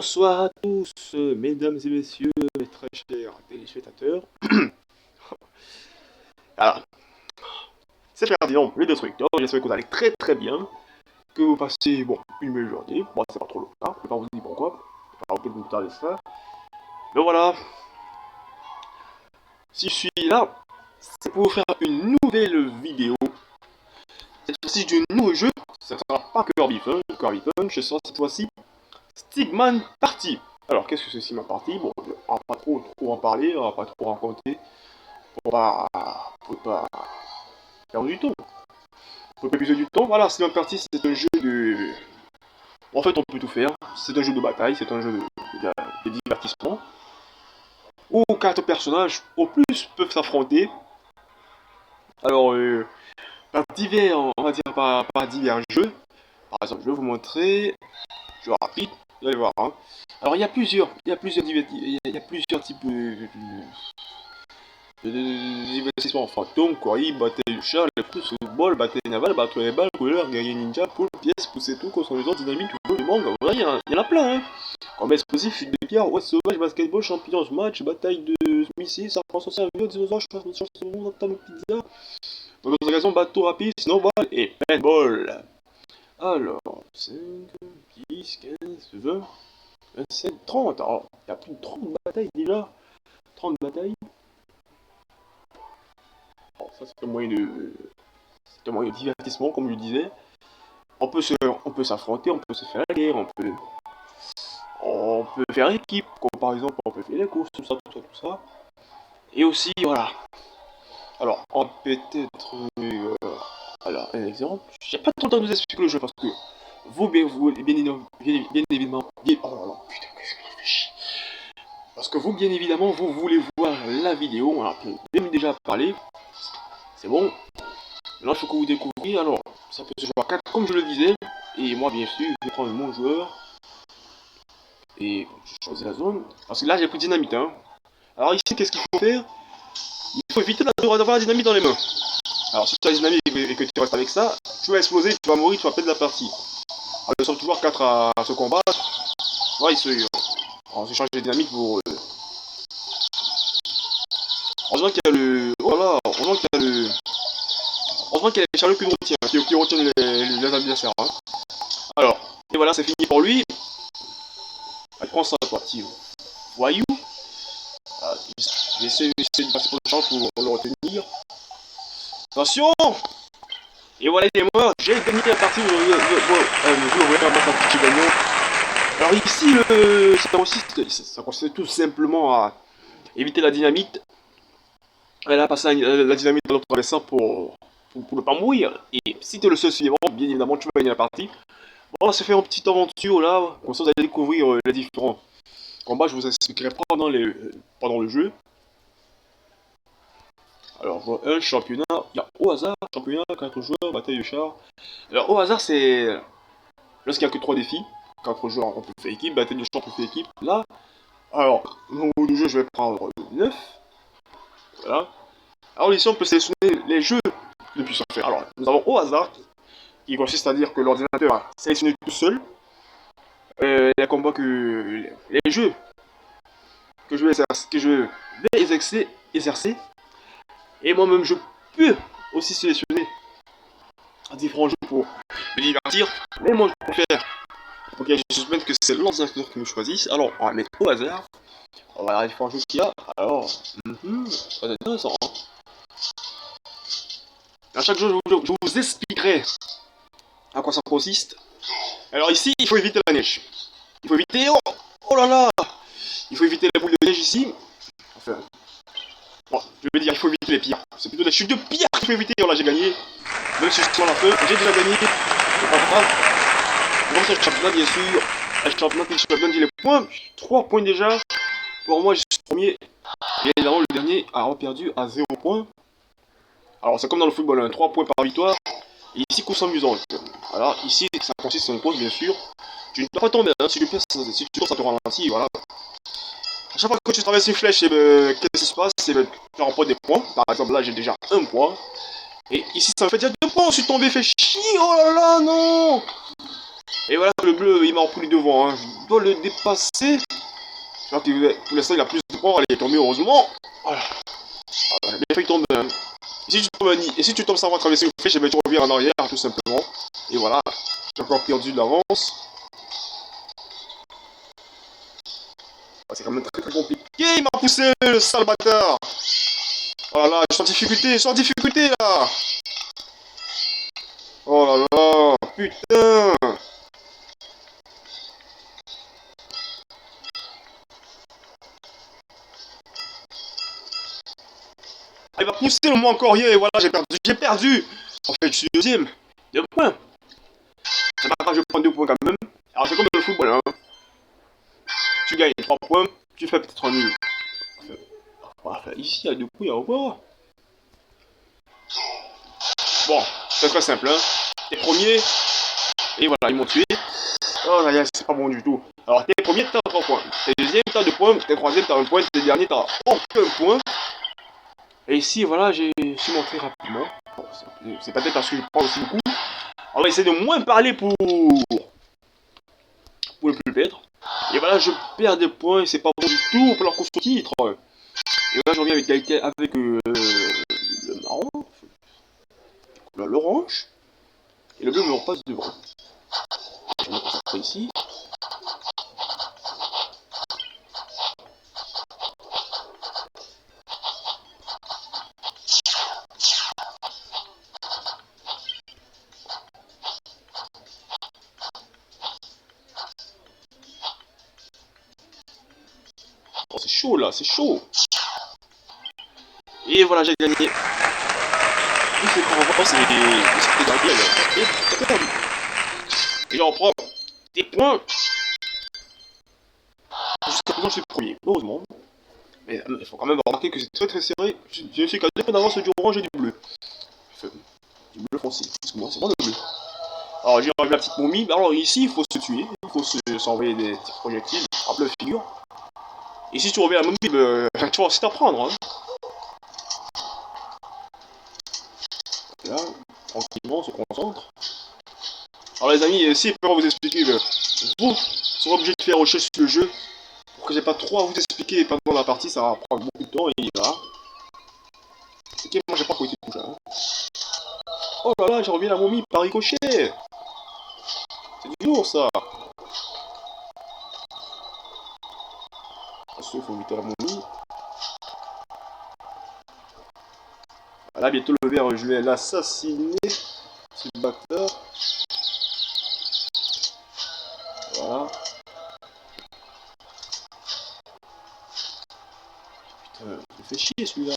Bonsoir à tous, mesdames et messieurs, mes très chers téléspectateurs. Alors, c'est Ferdinand, le destructeur. J'espère que vous allez très très bien, que vous passez une belle journée. Moi, c'est pas trop le cas, je vais pas vous dire pourquoi. Je vais pas vous parler de ça. Mais voilà, si je suis là, c'est pour vous faire une nouvelle vidéo. Cette fois-ci, du nouveau jeu. Ça ne sera pas Kirby Punch, ce sera cette fois-ci Stickman Party. Alors, qu'est-ce que c'est Stickman Party? Bon, on va pas trop en parler, on va pas trop raconter. Pour pas perdre du temps. Pour pas épuiser du temps, voilà, Stickman Party, c'est un jeu de... En fait, on peut tout faire. C'est un jeu de bataille, c'est un jeu de divertissement. Où 4 personnages, au plus, peuvent s'affronter. Alors, par divers, on va dire par divers jeux. Par exemple, je vais vous montrer. Jeu rapide, vous allez voir. Hein. Alors, il y a plusieurs types de divertissement fantôme, Kori, bataille de char, les coups, football, bataille navale, bataille les balles, couleur, guerrier ninja, poule, pièces, pousser tout, construisons, dynamite, tout le monde. Voilà, il y en a plein, hein. Combat explosif, chute de pierre, ouais, sauvage, basketball, champignons, match, bataille de missiles, serpent social, avion, dinosaures, chasse, table, pizza, dans d'autres occasions, bateau rapide, snowball et paintball. Alors, 5, 10, 15, 20, 27, 30. Alors, il y a plus de 30 batailles déjà. 30 batailles. Alors, ça, c'est un moyen de divertissement, comme je disais. On peut s'affronter, on peut se faire la guerre, on peut faire équipe, comme par exemple, on peut faire les courses, tout ça. Et aussi, voilà. Alors, on peut être... alors, un exemple. J'ai pas trop le temps de vous expliquer le jeu parce que bien évidemment, oh là là, putain, qu'est-ce que ça fait chier. Parce que vous, bien évidemment, vous voulez voir la vidéo. Alors, bien déjà parlé. C'est bon. Maintenant, il faut que vous découvriez. Alors, ça peut se jouer à 4, comme je le disais. Et moi, bien sûr, je vais prendre mon joueur. Et je choisis la zone. Parce que là, j'ai pris dynamite. Hein. Alors, ici, qu'est-ce qu'il faut faire? Il faut éviter d'avoir la dynamite dans les mains. Alors, si tu as la dynamite et que tu restes avec ça, tu vas exploser, tu vas mourir, tu vas perdre la partie. Alors, nous sommes toujours 4 à se combattre. Ouais, on s'échange les dynamites pour. Heureusement qu'il y a le. Voilà, heureusement qu'il y a le. Heureusement qu'il y a les chariots qui retiennent les adversaires. Hein. Alors, et voilà, c'est fini pour lui. Allez, prends ça, toi, petit voyou. Je vais essayer de passer pour le champ pour le retenir. Attention! Et voilà, il est mort. J'ai gagné la partie. Alors ici, ça consiste tout simplement à éviter la dynamite. Elle a passé la dynamite à l'autre adversaire pour ne pas mourir. Et si tu es le seul survivant, bien évidemment, tu vas gagner la partie. Bon, on va se faire une petite aventure là. Comme ça, vous allez découvrir les différents combats. Je vous expliquerai pendant le jeu. Alors, un championnat, il y a au hasard, championnat, 4 joueurs, bataille de char. Alors, au hasard, c'est lorsqu'il n'y a que 3 défis. 4 joueurs, on peut faire équipe, bataille de char, on peut faire équipe. Là, alors, au bout du jeu, je vais prendre 9. Voilà. Alors, ici, on peut sélectionner les jeux de puissance. Alors, nous avons au hasard, qui consiste à dire que l'ordinateur a sélectionné tout seul les combats les jeux que je vais exercer. Et moi-même, je peux aussi sélectionner différents jeux pour me divertir. Mais moi, je préfère. Ok, je suspecte que c'est l'ordinateur qui me choisit. Alors, on va mettre au hasard. On va regarder les différents jeux qu'il y a. Alors, très intéressant. Hein. À chaque jeu, je vous expliquerai à quoi ça consiste. Alors ici, il faut éviter la neige. Il faut éviter... Oh là là! Il faut éviter les boules de neige ici. Enfin... Bon, je vais dire, il faut éviter les pierres. C'est plutôt les chutes de pierres qu'il faut éviter. Là, j'ai gagné. Même si je suis à la fin, j'ai déjà gagné. C'est pas grave. Bon, c'est le championnat, bien sûr. Le championnat, je donne les points. 3 points déjà. Pour moi, je suis premier. Et évidemment, le dernier a perdu à 0 points. Alors, c'est comme dans le football, hein, 3 points par victoire. Et ici, course amusante. Alors, ici, ça consiste en une course, bien sûr. Tu ne dois pas tomber, hein. Si tu perds, si tu tombes, ça te ralentit, voilà. À chaque fois que tu traverses une flèche, qu'est-ce qui se passe? Tu remportes des points. Par exemple, là, j'ai déjà 1 point. Et ici, ça me fait déjà 2 points. Je suis tombé, fait chier. Oh là là, non! Et voilà que le bleu, il m'a repris devant. Hein. Je dois le dépasser. Je crois que pour l'instant, il a plus de points. Allez, tant mieux, heureusement. Voilà. Voilà, bien fait, il tombe. Et si tu tombes sans avoir traversé le flèche, tu reviens en arrière, tout simplement. Et voilà. J'ai encore perdu de l'avance. C'est quand même très très compliqué. Il m'a poussé, le sale bâtard. Oh là là, je suis en difficulté là. Oh là là, putain. Il va pousser le moins encore hier et voilà, j'ai perdu. J'ai perdu. En fait, je suis deuxième. 2 points. C'est pas grave, je prends 2 points quand même. Alors c'est comme dans le football, hein. Tu gagnes 3 points, tu fais peut-être un nul. Enfin, ici, il y a 2 points à revoir. Bon, c'est très simple, hein. T'es premier, et voilà, ils m'ont tué. Oh là là, c'est pas bon du tout. Alors, t'es premier, t'as 3 points. T'es deuxième, t'as 2 points. T'es troisième, t'as 1 point. T'es dernier, t'as aucun point. Et ici, voilà, j'ai su monter rapidement. Bon, c'est peut-être parce que je prends aussi beaucoup. On va essayer de moins parler pour ne plus perdre. Et voilà, je perds des points et c'est pas bon du tout pour leur course au titre. Et là, je reviens avec égalité avec le marron, l'orange. Et le bleu me repasse devant. Je vais me concentrer ici. Oh, c'est chaud là, c'est chaud. Et voilà, j'ai gagné. Il fait qu'on revoit, c'est Gabriel. Et t'as perdu. Et je reprends des points. Jusqu'à présent, je suis premier, heureusement. Mais il faut quand même remarquer que c'est très très serré. Je suis qu'à 2 points d'avance du orange et du bleu. Enfin, du bleu foncé. Excuse-moi, c'est moi le bleu. Alors j'ai enlevé la petite momie. Alors ici, il faut se tuer. Il faut s'envoyer des petits projectiles. Hop, le figure. Et si tu reviens à la momie, tu vas aussi t'apprendre. Hein. Là, tranquillement, on se concentre. Alors les amis, si je peux vous expliquer, vous serez obligé de faire recherche sur le jeu. Pour que j'ai pas trop à vous expliquer pendant la partie, ça va prendre beaucoup de temps et voilà. Ok, moi j'ai pas côté tout ça. Hein. Oh là là, j'ai remis la momie par ricochet. C'est du lourd ça. Parce qu'il faut éviter la momie. Voilà, bientôt le vert, je vais l'assassiner. Ce bâtard. Voilà. Putain, il fait chier celui-là.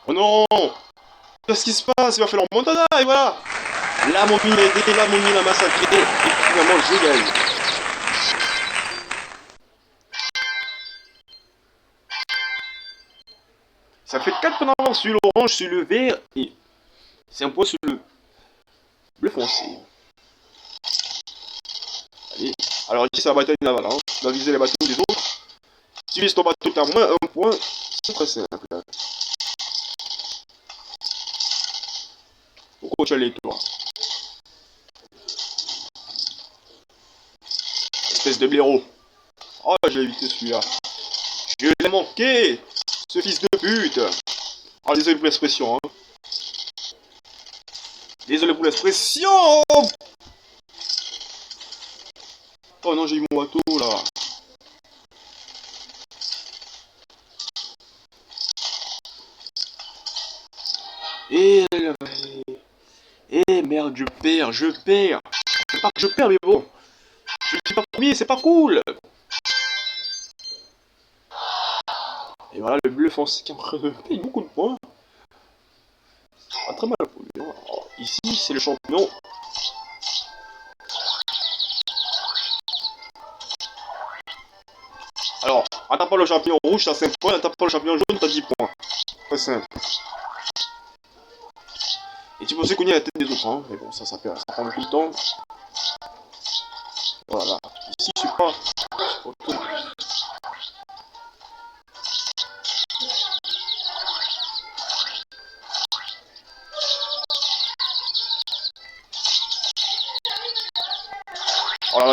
Oh non! Qu'est-ce qui se passe? Il va falloir Montana et voilà! La momie l'a aidé, la momie l'a massacré et finalement je gagne. Ça fait 4 points d'avance sur l'orange, sur le vert et c'est un point sur le bleu foncé. Allez. Alors ici c'est la bataille navale, hein. On va viser les bateaux des autres. Si tu vises ton bateau, t'as moins 1 point. C'est très simple. Pourquoi tu as les toi? Espèce de blaireau. Oh, j'ai évité celui-là. Je l'ai manqué! Ce fils de pute! Ah, désolé pour l'expression, hein. Désolé pour l'expression! Oh non, j'ai eu mon bateau là. Et merde, je perds, je perds. C'est pas que je perds, mais bon. Je ne suis pas premier, c'est pas cool. Et voilà, le bleu foncé qui me paye beaucoup de points. Pas très mal pour lui. Hein. Oh, ici, c'est le champion. Alors, en tapant le champion rouge, t'as 5 points. En tapant le champion jaune, t'as 10 points. Très simple. Et tu peux aussi cogner la tête des autres. Hein. Mais bon, ça prend beaucoup de temps. Voilà. Ici, je suis pas.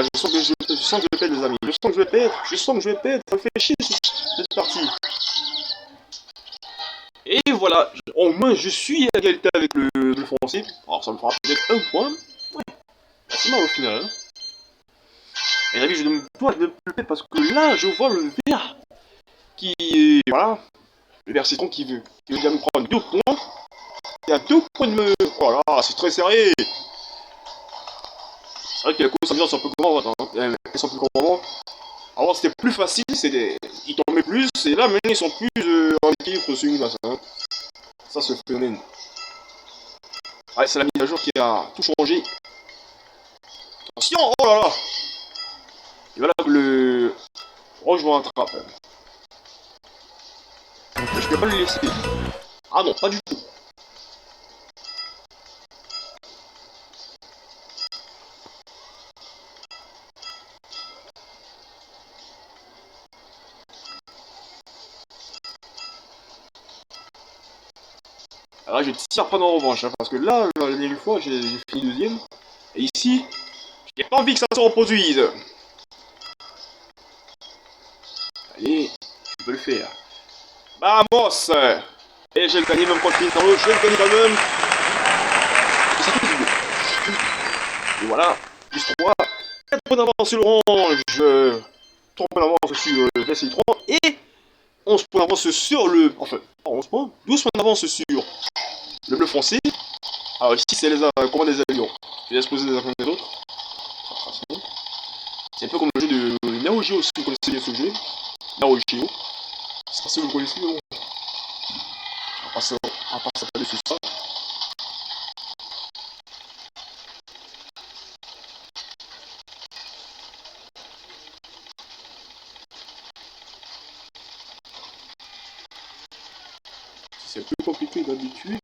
là, je sens que je vais perdre, les amis. Je sens que je vais perdre. Je sens que je vais perdre. Ça me fait chier cette partie. Et voilà, au moins je suis à égalité avec le français. Alors ça me fera peut-être un point. Ouais, c'est mal au final. Hein. Et là, je ne dois de le faire parce que là, je vois le vert qui. Voilà, le vert citron qui veut bien me prendre 2 points. Il y a 2 points de me. Voilà, c'est très serré. C'est vrai que la course ambiance un peu comment maintenant. Ils sont plus comment. Avant c'était plus facile, ils tombaient plus, et là maintenant ils sont plus en équilibre sur une base. Hein. Ça c'est le phénomène. Ouais, c'est la mise à jour qui a tout changé. Attention, oh là là. Et voilà que le Roche me rattrape. Je peux pas le laisser. Ah non, pas du tout. Alors là, je tire pas en revanche, hein, parce que là, la dernière fois, j'ai fini deuxième. Et ici, j'ai pas envie que ça se reproduise. Allez, je peux le faire. Vamos! Et j'ai gagné même quand je finis dans l'eau, je vais le gagner quand même. Et ça fait du bien. Et voilà, plus 3. 4 points d'avance sur l'orange. 3 points d'avance sur le vert citron. Et 11 points d'avance sur le... Enfin, pas 11 points, 12 points d'avance sur le bleu foncé. Alors ici, c'est les commandes des avions. Je vais exposer les avions des autres. C'est un peu comme le jeu de Neo Geo, si vous connaissez bien ce jeu. Neo Geo. C'est pas si vous connaissez, mais bon. On va pas s'attarder sur ça. C'est plus compliqué d'habitude.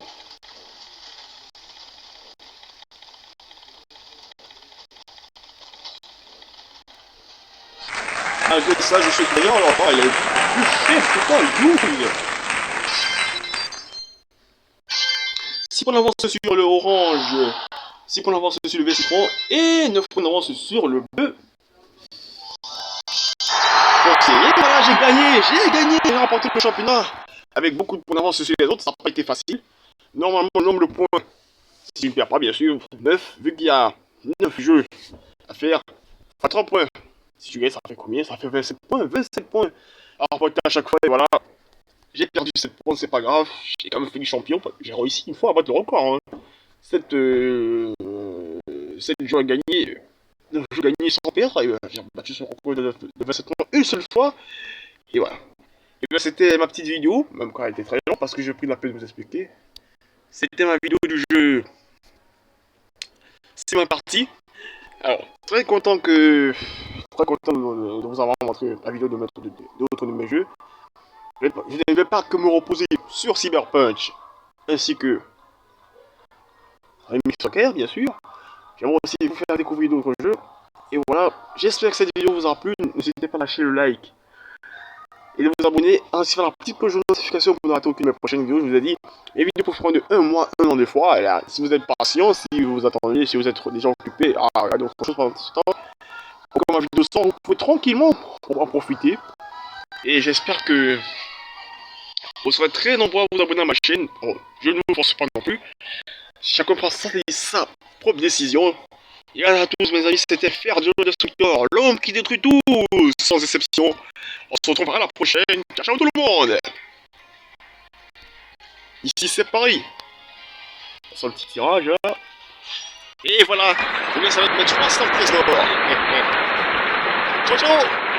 Malgré ça, je suis gagnant, alors il est plus cher que toi, le 6 points d'avance sur le orange, 6 points d'avance sur le vert citron et 9 points d'avance sur le bleu. Ok, et voilà, j'ai gagné, j'ai remporté le championnat avec beaucoup de points d'avance sur les autres, ça n'a pas été facile. Normalement, le nombre de points, si je ne perds pas, bien sûr, 9, vu qu'il y a 9 jeux à faire, à 30 points. Si tu gagnes, ça fait combien? Ça fait 27 points, 27 points. Alors, pour à chaque fois, et voilà, j'ai perdu 7 points, c'est pas grave, j'ai quand même fait du champion, j'ai réussi une fois à battre le record. Hein. 7 jeux à gagner, 9 jeux gagnés sans perdre, j'ai battu son record de 27 points une seule fois, et voilà. Et bien, c'était ma petite vidéo, même quand elle était très longue, parce que j'ai pris la peine de vous expliquer. C'était ma vidéo du jeu. C'est ma partie. Alors, très content de vous avoir montré la vidéo d'autres de mes jeux. Je ne vais pas que me reposer sur Cyberpunk, ainsi que Remix Soccer, bien sûr. J'aimerais aussi vous faire découvrir d'autres jeux. Et voilà, j'espère que cette vidéo vous aura plu. N'hésitez pas à lâcher le like et de vous abonner, ainsi faire la petite cloche de notification pour ne rater aucune de mes prochaines vidéos. Je vous ai dit, les vidéos peuvent prendre de 1 mois, 1 an des fois. Et là, si vous êtes patient, si vous attendez, si vous êtes déjà occupé à regarder autre chose pendant ce temps, pour que ma vidéo sort, vous pouvez tranquillement en profiter. Et j'espère que vous serez très nombreux à vous abonner à ma chaîne. Bon, je ne vous force pas non plus. Chacun prend sa propre décision. Et à tous mes amis, c'était Ferdio le Destructeur, l'homme qui détruit tout, sans exception. On se retrouvera la prochaine. Ciao, ciao tout le monde. Ici c'est Paris. On sent le petit tirage là. Et voilà, je vous laisse avec mes 300 trésors. Ciao ciao.